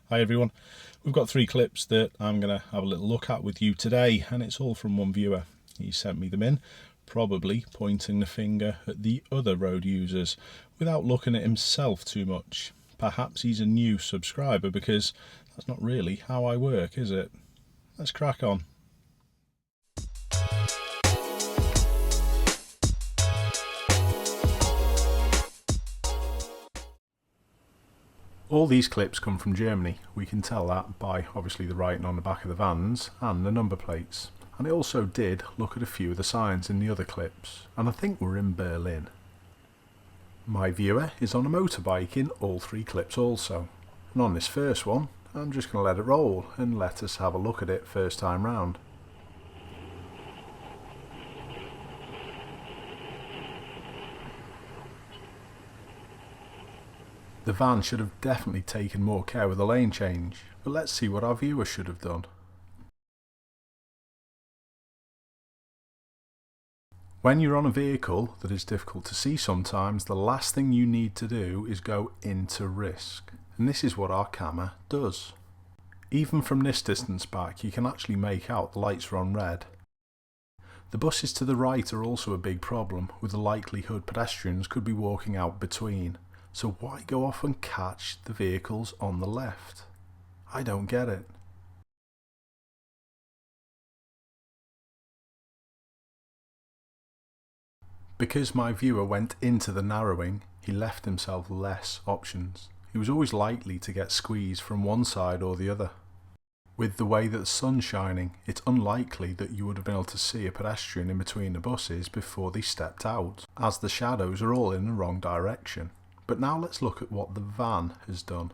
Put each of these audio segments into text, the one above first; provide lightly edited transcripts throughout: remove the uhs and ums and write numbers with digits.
Hi everyone, we've got 3 clips that I'm going to have a little look at with you today, and it's all from one viewer. He sent me them in, probably pointing the finger at the other road users without looking at himself too much. Perhaps he's a new subscriber, because that's not really how I work, is it? Let's crack on. All these clips come from Germany. We can tell that by obviously the writing on the back of the vans and the number plates. And I also did look at a few of the signs in the other clips, and I think we're in Berlin. My viewer is on a motorbike in all 3 clips also. And on this first one, I'm just going to let it roll and let us have a look at it first time round. The van should have definitely taken more care with the lane change, but let's see what our viewer should have done. When you're on a vehicle that is difficult to see sometimes, the last thing you need to do is go into risk. And this is what our camera does. Even from this distance back, you can actually make out the lights are on red. The buses to the right are also a big problem, with the likelihood pedestrians could be walking out between. So why go off and catch the vehicles on the left? I don't get it. Because my viewer went into the narrowing, he left himself less options. He was always likely to get squeezed from one side or the other. With the way that the sun's shining, it's unlikely that you would have been able to see a pedestrian in between the buses before they stepped out, as the shadows are all in the wrong direction. But now let's look at what the van has done.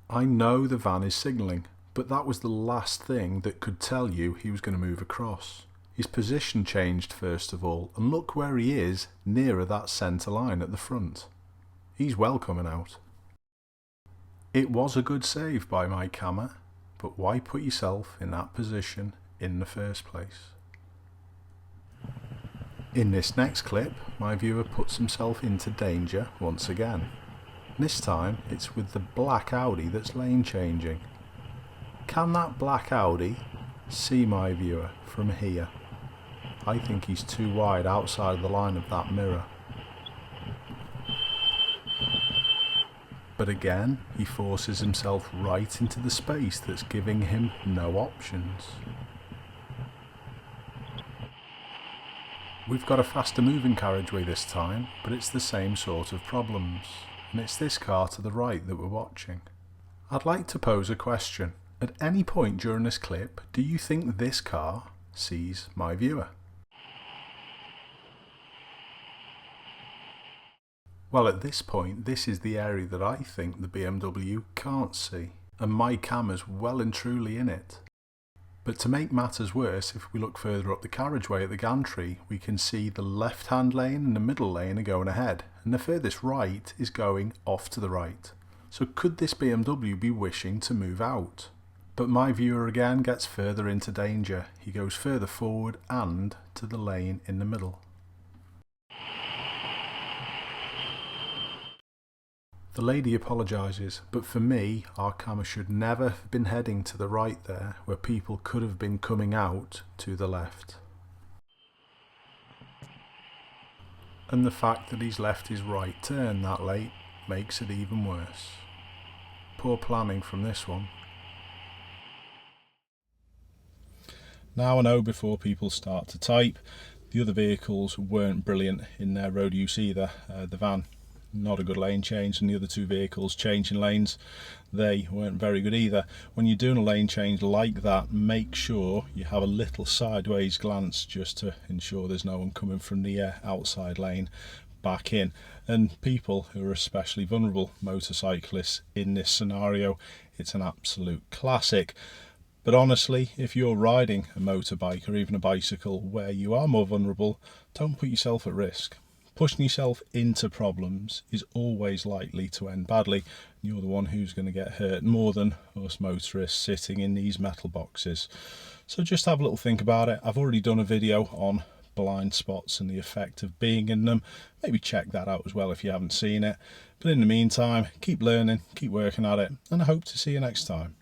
I know the van is signalling, but that was the last thing that could tell you he was going to move across. His position changed first of all, and look where he is, nearer that centre line at the front. He's well coming out. It was a good save by my camera, but why put yourself in that position in the first place? In this next clip, my viewer puts himself into danger once again. This time it's with the black Audi that's lane changing. Can that black Audi see my viewer from here? I think he's too wide outside the line of that mirror. But again, he forces himself right into the space that's giving him no options. We've got a faster moving carriageway this time, but it's the same sort of problems. And it's this car to the right that we're watching. I'd like to pose a question. At any point during this clip, do you think this car sees my viewer? Well, at this point, this is the area that I think the BMW can't see, and my camera's well and truly in it. But to make matters worse, if we look further up the carriageway at the gantry, we can see the left-hand lane and the middle lane are going ahead, and the furthest right is going off to the right. So could this BMW be wishing to move out? But my viewer again gets further into danger. He goes further forward and to the lane in the middle. The lady apologises, but for me, our camera should never have been heading to the right there, where people could have been coming out to the left. And the fact that he's left his right turn that late makes it even worse. Poor planning from this one. Now I know before people start to type, the other vehicles weren't brilliant in their road use either. The van, not a good lane change, and the other 2 vehicles changing lanes, they weren't very good either. When you're doing a lane change like that, make sure you have a little sideways glance just to ensure there's no one coming from the outside lane back in. And people who are especially vulnerable, motorcyclists, in this scenario, it's an absolute classic. But honestly, if you're riding a motorbike or even a bicycle where you are more vulnerable, don't put yourself at risk. Pushing yourself into problems is always likely to end badly. You're the one who's going to get hurt more than us motorists sitting in these metal boxes. So just have a little think about it. I've already done a video on blind spots and the effect of being in them. Maybe check that out as well if you haven't seen it. But in the meantime, keep learning, keep working at it, and I hope to see you next time.